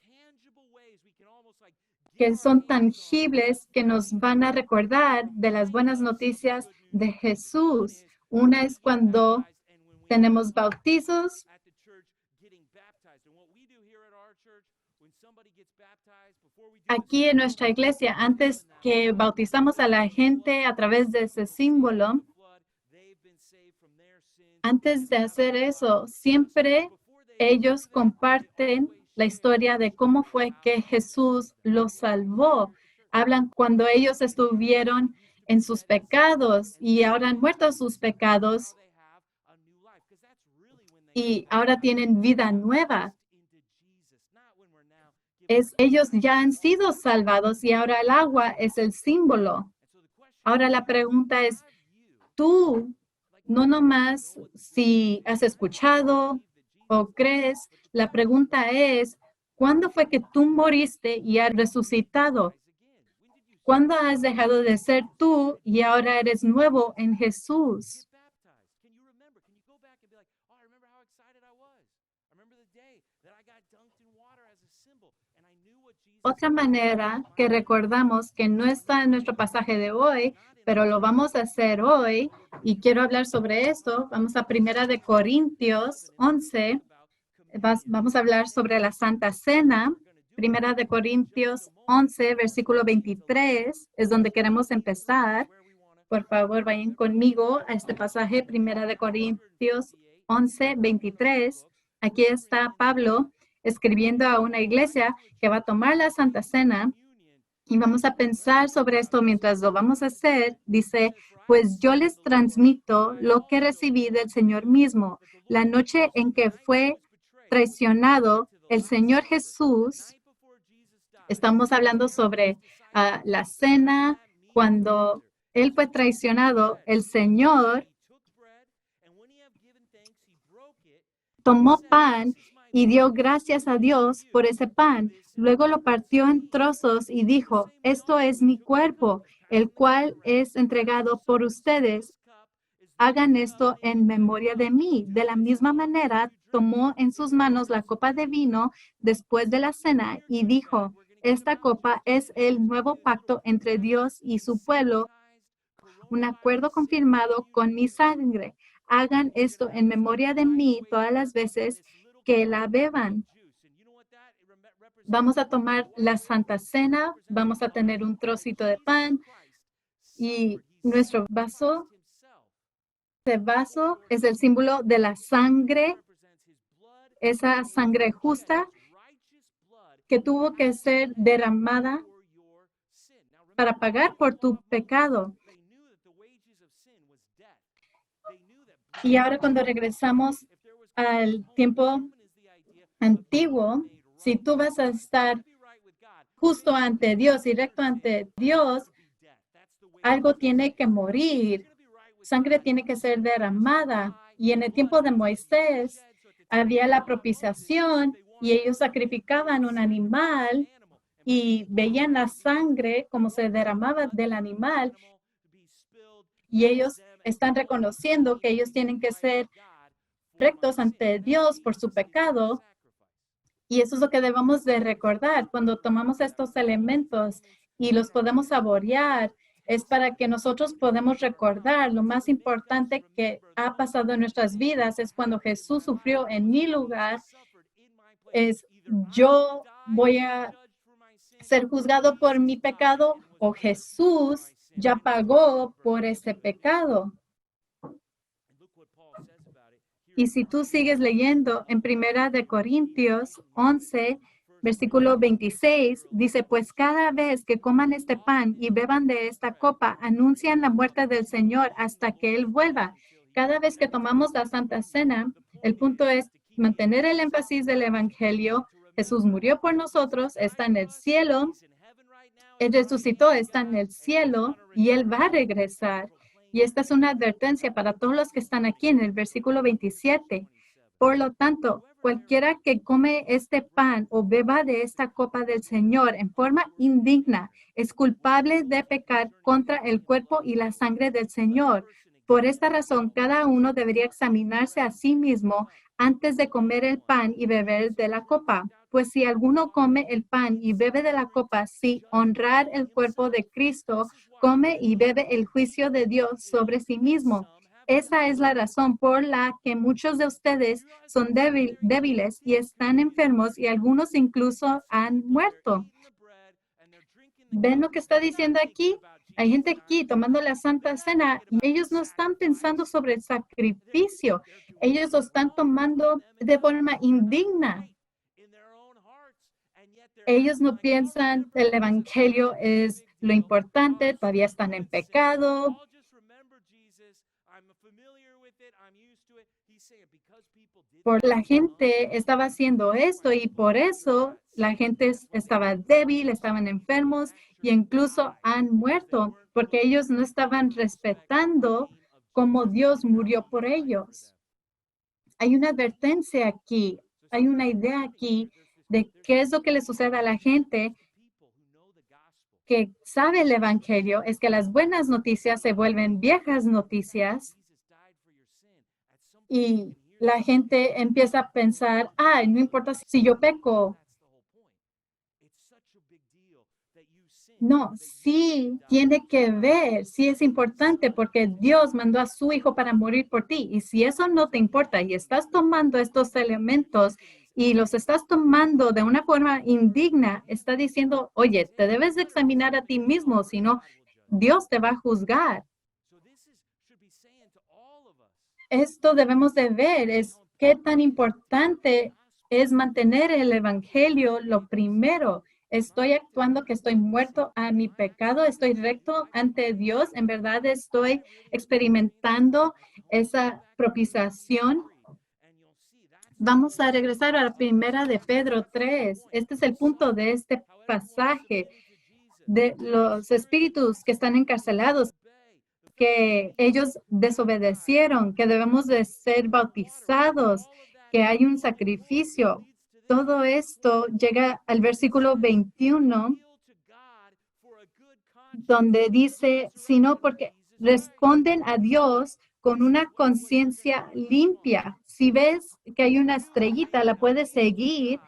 que son tangibles, que nos van a recordar de las buenas noticias de Jesús. Una es cuando tenemos bautizos. Aquí en nuestra iglesia, antes que bautizamos a la gente a través de ese símbolo, antes de hacer eso, siempre ellos comparten la historia de cómo fue que Jesús los salvó. Hablan cuando ellos estuvieron en sus pecados y ahora han muerto sus pecados y ahora tienen vida nueva. Ellos ya han sido salvados y ahora el agua es el símbolo. Ahora la pregunta es, tú, no nomás si has escuchado o crees, la pregunta es, ¿cuándo fue que tú moriste y has resucitado? ¿Cuándo has dejado de ser tú y ahora eres nuevo en Jesús? Otra manera que recordamos que no está en nuestro pasaje de hoy, pero lo vamos a hacer hoy, y quiero hablar sobre esto. Vamos a 1 Corintios 11. Vamos a hablar sobre la Santa Cena. 1 Corintios 11, versículo 23, es donde queremos empezar. Por favor, vayan conmigo a este pasaje, 1 Corintios 11, 23. Aquí está Pablo escribiendo a una iglesia que va a tomar la Santa Cena y vamos a pensar sobre esto mientras lo vamos a hacer. Dice, pues yo les transmito lo que recibí del Señor mismo. La noche en que fue traicionado el Señor Jesús, estamos hablando sobre la cena, cuando Él fue traicionado, el Señor tomó pan y dio gracias a Dios por ese pan. Luego lo partió en trozos y dijo, esto es mi cuerpo, el cual es entregado por ustedes. Hagan esto en memoria de mí. De la misma manera, tomó en sus manos la copa de vino después de la cena y dijo, esta copa es el nuevo pacto entre Dios y su pueblo, un acuerdo confirmado con mi sangre. Hagan esto en memoria de mí todas las veces que la beban. Vamos a tomar la Santa Cena, vamos a tener un trocito de pan y nuestro vaso. Este vaso es el símbolo de la sangre, esa sangre justa que tuvo que ser derramada para pagar por tu pecado. Y ahora cuando regresamos al tiempo antiguo, si tú vas a estar justo ante Dios y recto ante Dios, algo tiene que morir. Sangre tiene que ser derramada. Y en el tiempo de Moisés había la propiciación y ellos sacrificaban un animal y veían la sangre como se derramaba del animal y ellos están reconociendo que ellos tienen que ser rectos ante Dios por su pecado. Y eso es lo que debemos de recordar cuando tomamos estos elementos y los podemos saborear. Es para que nosotros podamos recordar lo más importante que ha pasado en nuestras vidas es cuando Jesús sufrió en mi lugar. Es yo voy a ser juzgado por mi pecado o Jesús ya pagó por ese pecado. Y si tú sigues leyendo en Primera de Corintios 11, versículo 26, dice, pues cada vez que coman este pan y beban de esta copa, anuncian la muerte del Señor hasta que Él vuelva. Cada vez que tomamos la Santa Cena, el punto es mantener el énfasis del Evangelio. Jesús murió por nosotros, está en el cielo, Él resucitó, está en el cielo y Él va a regresar. Y esta es una advertencia para todos los que están aquí en el versículo 27. Por lo tanto, cualquiera que come este pan o beba de esta copa del Señor en forma indigna es culpable de pecar contra el cuerpo y la sangre del Señor. Por esta razón, cada uno debería examinarse a sí mismo antes de comer el pan y beber de la copa. Pues si alguno come el pan y bebe de la copa, sin honrar el cuerpo de Cristo, come y bebe el juicio de Dios sobre sí mismo. Esa es la razón por la que muchos de ustedes son débiles y están enfermos y algunos incluso han muerto. ¿Ven lo que está diciendo aquí? Hay gente aquí tomando la Santa Cena y ellos no están pensando sobre el sacrificio. Ellos lo están tomando de forma indigna. Ellos no piensan que el Evangelio es lo importante, todavía están en pecado. Por la gente estaba haciendo esto y por eso la gente estaba débil, estaban enfermos e incluso han muerto porque ellos no estaban respetando cómo Dios murió por ellos. Hay una advertencia aquí, hay una idea aquí de qué es lo que le sucede a la gente que sabe el Evangelio, es que las buenas noticias se vuelven viejas noticias y la gente empieza a pensar, no importa si yo peco. No, sí tiene que ver, sí es importante porque Dios mandó a su Hijo para morir por ti. Y si eso no te importa y estás tomando estos elementos y los estás tomando de una forma indigna, está diciendo, oye, te debes de examinar a ti mismo, si no, Dios te va a juzgar. Esto debemos de ver, es qué tan importante es mantener el Evangelio lo primero. Estoy actuando que estoy muerto a mi pecado, estoy recto ante Dios, en verdad estoy experimentando esa propiciación. Vamos a regresar a la primera de Pedro 3. Este es el punto de este pasaje de los espíritus que están encarcelados, que ellos desobedecieron, que debemos de ser bautizados, que hay un sacrificio. Todo esto llega al versículo 21, donde dice, sino porque responden a Dios con una conciencia limpia. Si ves que hay una estrellita, la puedes seguir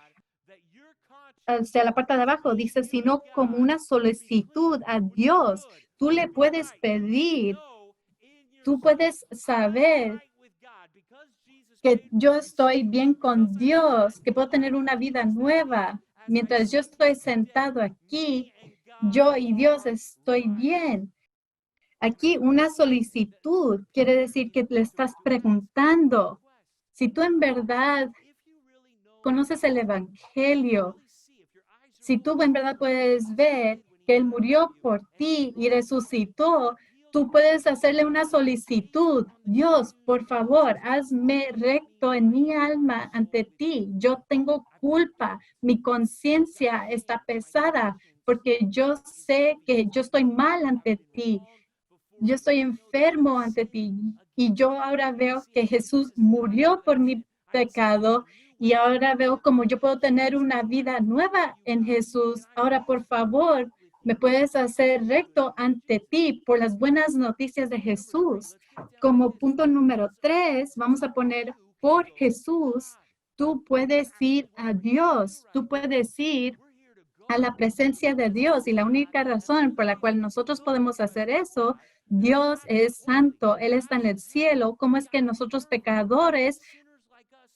hacia la parte de abajo. Dice, sino como una solicitud a Dios. Tú le puedes pedir, tú puedes saber que yo estoy bien con Dios, que puedo tener una vida nueva. Mientras yo estoy sentado aquí, yo y Dios estoy bien. Aquí una solicitud quiere decir que le estás preguntando. Si tú en verdad conoces el Evangelio, si tú en verdad puedes ver que Él murió por ti y resucitó, tú puedes hacerle una solicitud. Dios, por favor, hazme recto en mi alma ante ti. Yo tengo culpa. Mi conciencia está pesada porque yo sé que yo estoy mal ante ti. Yo estoy enfermo ante ti y yo ahora veo que Jesús murió por mi pecado y ahora veo cómo yo puedo tener una vida nueva en Jesús. Ahora, por favor, me puedes hacer recto ante ti por las buenas noticias de Jesús. Como punto número 3, vamos a poner por Jesús. Tú puedes ir a Dios, tú puedes ir a la presencia de Dios y la única razón por la cual nosotros podemos hacer eso, Dios es santo, Él está en el cielo. ¿Cómo es que nosotros pecadores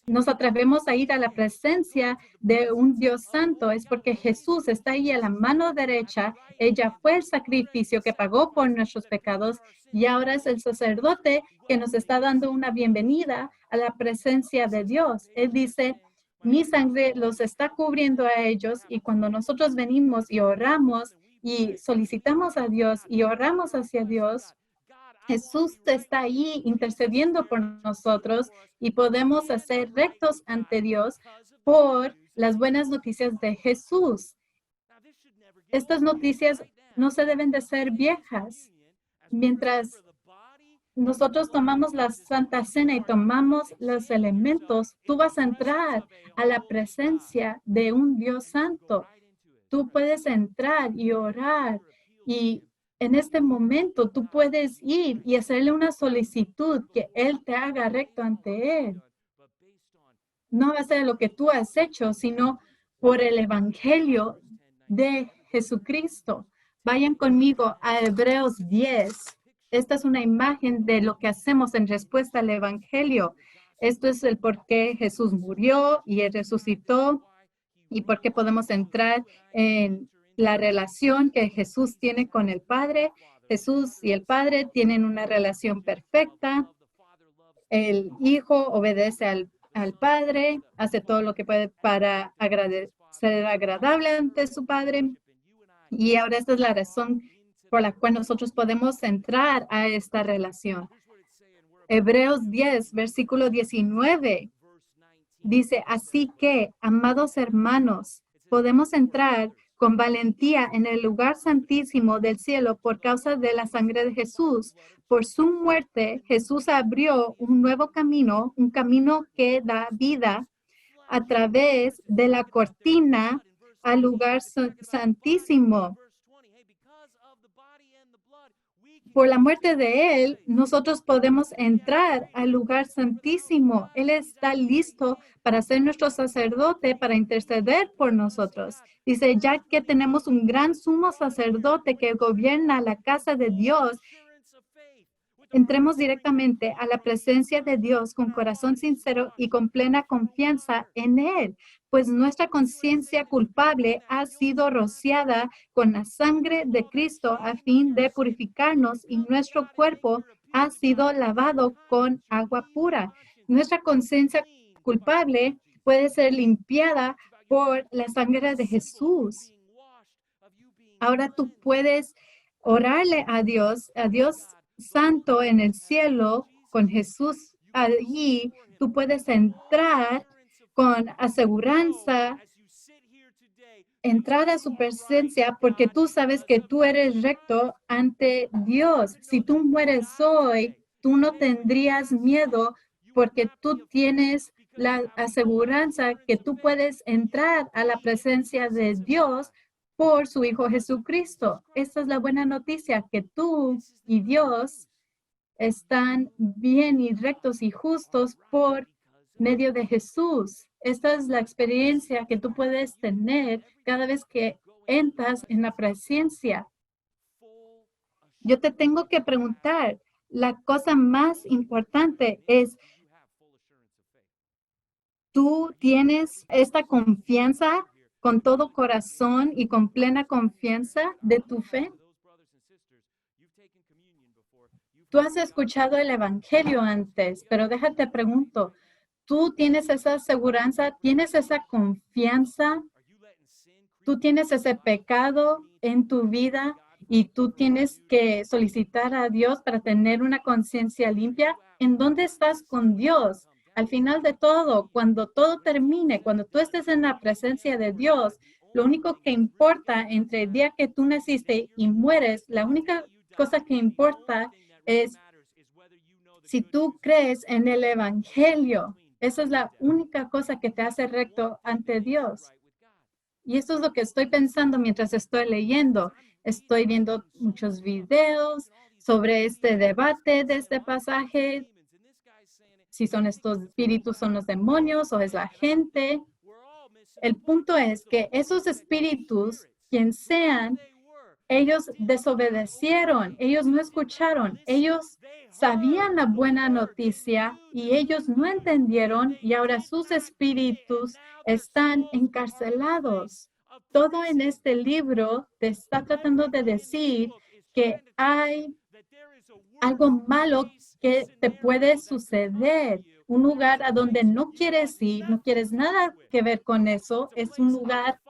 nos atrevemos a ir a la presencia de un Dios santo? Es porque Jesús está ahí a la mano derecha. Ella fue el sacrificio que pagó por nuestros pecados y ahora es el sacerdote que nos está dando una bienvenida a la presencia de Dios. Él dice, mi sangre los está cubriendo a ellos y cuando nosotros venimos y oramos y solicitamos a Dios y oramos hacia Dios, Jesús está ahí intercediendo por nosotros y podemos hacer rectos ante Dios por las buenas noticias de Jesús. Estas noticias no se deben de ser viejas. Mientras nosotros tomamos la Santa Cena y tomamos los elementos, tú vas a entrar a la presencia de un Dios santo. Tú puedes entrar y orar y en este momento tú puedes ir y hacerle una solicitud que Él te haga recto ante Él. No va a ser lo que tú has hecho, sino por el Evangelio de Jesucristo. Vayan conmigo a Hebreos 10. Esta es una imagen de lo que hacemos en respuesta al Evangelio. Esto es el por qué Jesús murió y resucitó y por qué podemos entrar en la relación que Jesús tiene con el Padre. Jesús y el Padre tienen una relación perfecta. El Hijo obedece al Padre, hace todo lo que puede para ser agradable ante su Padre. Y ahora esta es la razón por la cual nosotros podemos entrar a esta relación. Hebreos 10, versículo 19, dice, así que, amados hermanos, podemos entrar con valentía en el lugar santísimo del cielo por causa de la sangre de Jesús. Por su muerte, Jesús abrió un nuevo camino, un camino que da vida a través de la cortina al lugar santísimo. Por la muerte de Él, nosotros podemos entrar al lugar santísimo. Él está listo para ser nuestro sacerdote, para interceder por nosotros. Dice, ya que tenemos un gran sumo sacerdote que gobierna la casa de Dios, entremos directamente a la presencia de Dios con corazón sincero y con plena confianza en Él, pues nuestra conciencia culpable ha sido rociada con la sangre de Cristo a fin de purificarnos y nuestro cuerpo ha sido lavado con agua pura. Nuestra conciencia culpable puede ser limpiada por la sangre de Jesús. Ahora tú puedes orarle a Dios Santo en el cielo, con Jesús allí, tú puedes entrar con aseguranza, entrar a su presencia porque tú sabes que tú eres recto ante Dios. Si tú mueres hoy, tú no tendrías miedo porque tú tienes la aseguranza que tú puedes entrar a la presencia de Dios por su Hijo Jesucristo. Esta es la buena noticia, que tú y Dios están bien y rectos y justos por medio de Jesús. Esta es la experiencia que tú puedes tener cada vez que entras en la presencia. Yo te tengo que preguntar, la cosa más importante es, ¿Tú tienes esta confianza con todo corazón y con plena confianza de tu fe? Tú has escuchado el Evangelio antes, pero déjate pregunto, ¿tú tienes esa seguridad, tienes esa confianza? ¿Tú tienes ese pecado en tu vida y tú tienes que solicitar a Dios para tener una conciencia limpia? ¿En dónde estás con Dios? Al final de todo, cuando todo termine, cuando tú estés en la presencia de Dios, lo único que importa entre el día que tú naciste y mueres, la única cosa que importa es si tú crees en el Evangelio. Esa es la única cosa que te hace recto ante Dios. Y eso es lo que estoy pensando mientras estoy leyendo. Estoy viendo muchos videos sobre este debate de este pasaje, si son estos espíritus, son los demonios o es la gente. El punto es que esos espíritus, quien sean, ellos desobedecieron, ellos no escucharon, ellos sabían la buena noticia y ellos no entendieron y ahora sus espíritus están encarcelados. Todo en este libro te está tratando de decir que hay algo malo que te puede suceder, un lugar a donde no quieres ir, no quieres nada que ver con eso, es un lugar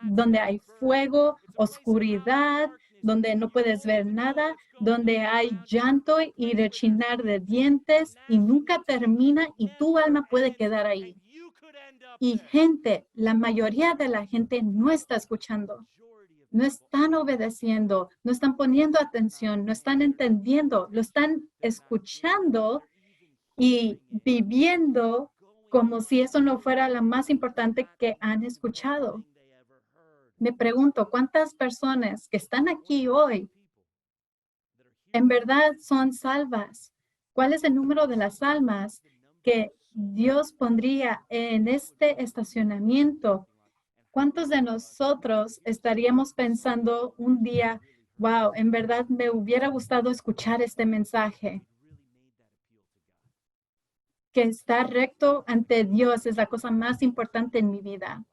donde hay fuego, oscuridad, donde no puedes ver nada, donde hay llanto y rechinar de dientes y nunca termina y tu alma puede quedar ahí. Y gente, la mayoría de la gente no está escuchando, no están obedeciendo, no están poniendo atención, no están entendiendo, lo están escuchando y viviendo como si eso no fuera lo más importante que han escuchado. Me pregunto, ¿cuántas personas que están aquí hoy en verdad son salvas? ¿Cuál es el número de las almas que Dios pondría en este estacionamiento? ¿Cuántos de nosotros estaríamos pensando un día, wow, en verdad me hubiera gustado escuchar este mensaje? Que estar recto ante Dios es la cosa más importante en mi vida.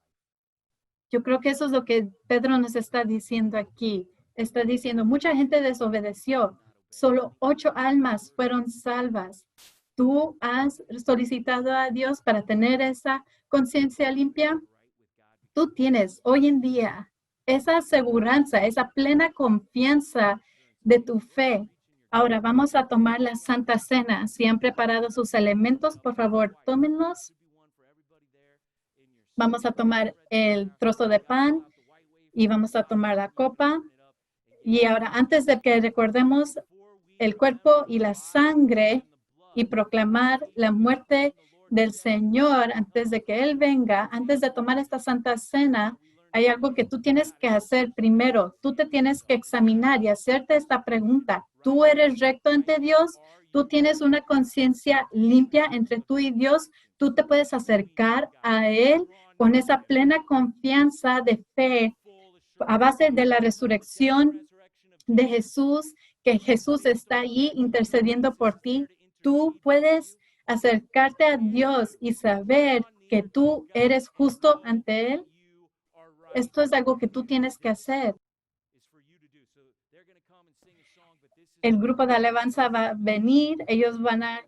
Yo creo que eso es lo que Pedro nos está diciendo aquí. Está diciendo, mucha gente desobedeció. Solo 8 almas fueron salvas. ¿Tú has solicitado a Dios para tener esa conciencia limpia? Tú tienes hoy en día esa aseguranza, esa plena confianza de tu fe. Ahora vamos a tomar la Santa Cena. Si han preparado sus elementos, por favor, tómenlos. Vamos a tomar el trozo de pan y vamos a tomar la copa. Y ahora, antes de que recordemos el cuerpo y la sangre y proclamar la muerte del Señor antes de que Él venga, antes de tomar esta santa cena, hay algo que tú tienes que hacer primero. Tú te tienes que examinar y hacerte esta pregunta. ¿Tú eres recto ante Dios? ¿Tú tienes una conciencia limpia entre tú y Dios? ¿Tú te puedes acercar a Él con esa plena confianza de fe a base de la resurrección de Jesús, que Jesús está allí intercediendo por ti? Tú puedes acercarte a Dios y saber que tú eres justo ante Él. Esto es algo que tú tienes que hacer. El grupo de alabanza va a venir, ellos van a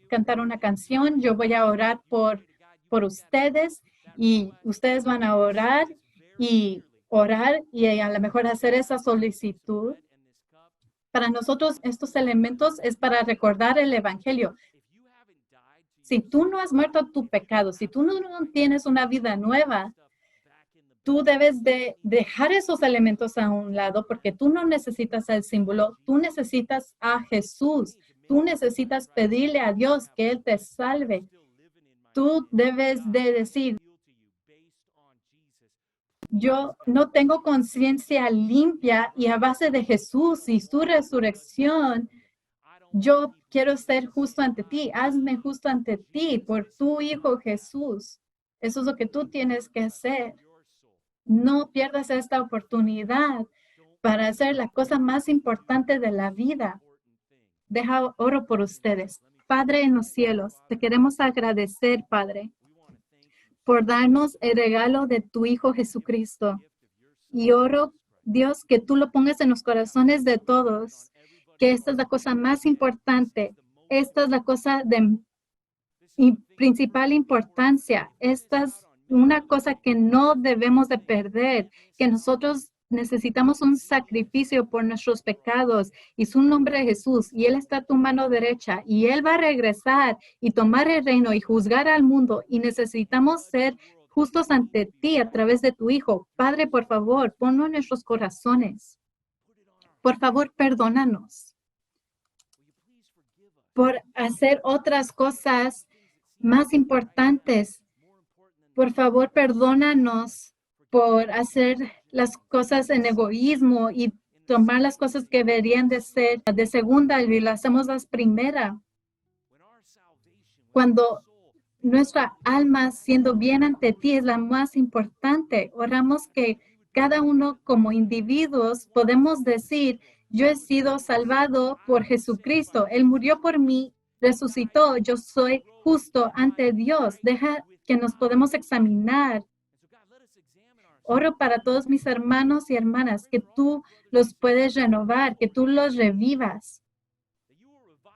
cantar una canción, yo voy a orar por ustedes y ustedes van a orar y a lo mejor hacer esa solicitud. Para nosotros estos elementos es para recordar el Evangelio. Si tú no has muerto tu pecado, si tú no tienes una vida nueva, tú debes de dejar esos elementos a un lado porque tú no necesitas el símbolo, tú necesitas a Jesús, tú necesitas pedirle a Dios que Él te salve. Tú debes de decir, yo no tengo conciencia limpia y a base de Jesús y su resurrección, yo quiero ser justo ante ti. Hazme justo ante ti por tu Hijo Jesús. Eso es lo que tú tienes que hacer. No pierdas esta oportunidad para hacer la cosa más importante de la vida. Deja oro por ustedes. Padre en los cielos, te queremos agradecer, Padre, por darnos el regalo de tu Hijo Jesucristo. Y oro, Dios, que tú lo pongas en los corazones de todos, que esta es la cosa más importante. Esta es la cosa de principal importancia. Esta es una cosa que no debemos de perder, que nosotros necesitamos un sacrificio por nuestros pecados y su nombre es Jesús y Él está a tu mano derecha y Él va a regresar y tomar el reino y juzgar al mundo y necesitamos ser justos ante ti a través de tu Hijo. Padre, por favor, ponlo en nuestros corazones. Por favor, perdónanos por hacer otras cosas más importantes. Por favor, perdónanos por hacer las cosas en egoísmo y tomar las cosas que deberían de ser de segunda y las hacemos las primera. Cuando nuestra alma siendo bien ante ti es la más importante, oramos que cada uno como individuos podemos decir, yo he sido salvado por Jesucristo. Él murió por mí, resucitó, yo soy justo ante Dios. Deja que nos podemos examinar. Oro para todos mis hermanos y hermanas, que tú los puedes renovar, que tú los revivas,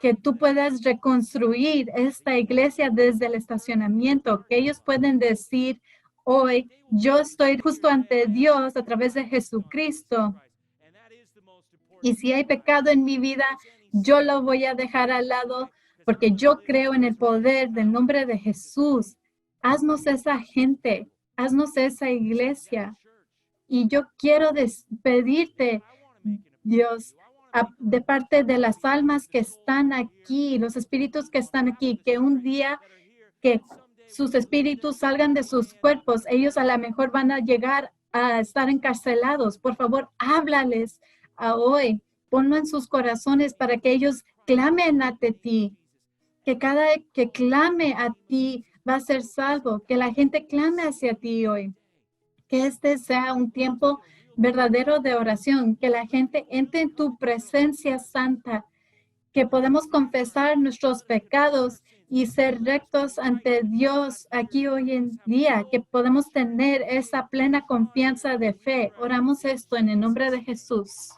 que tú puedas reconstruir esta iglesia desde el estacionamiento, que ellos pueden decir hoy, yo estoy justo ante Dios a través de Jesucristo. Y si hay pecado en mi vida, yo lo voy a dejar al lado porque yo creo en el poder del nombre de Jesús. Haznos esa gente, haznos esa iglesia. Y yo quiero despedirte, Dios, de parte de las almas que están aquí, los espíritus que están aquí, que un día que sus espíritus salgan de sus cuerpos, ellos a lo mejor van a llegar a estar encarcelados. Por favor, háblales a hoy, ponlo en sus corazones para que ellos clamen ante ti, que cada que clame a ti va a ser salvo, que la gente clame hacia ti hoy, que este sea un tiempo verdadero de oración, que la gente entre en tu presencia santa, que podemos confesar nuestros pecados y ser rectos ante Dios aquí hoy en día, que podemos tener esa plena confianza de fe. Oramos esto en el nombre de Jesús.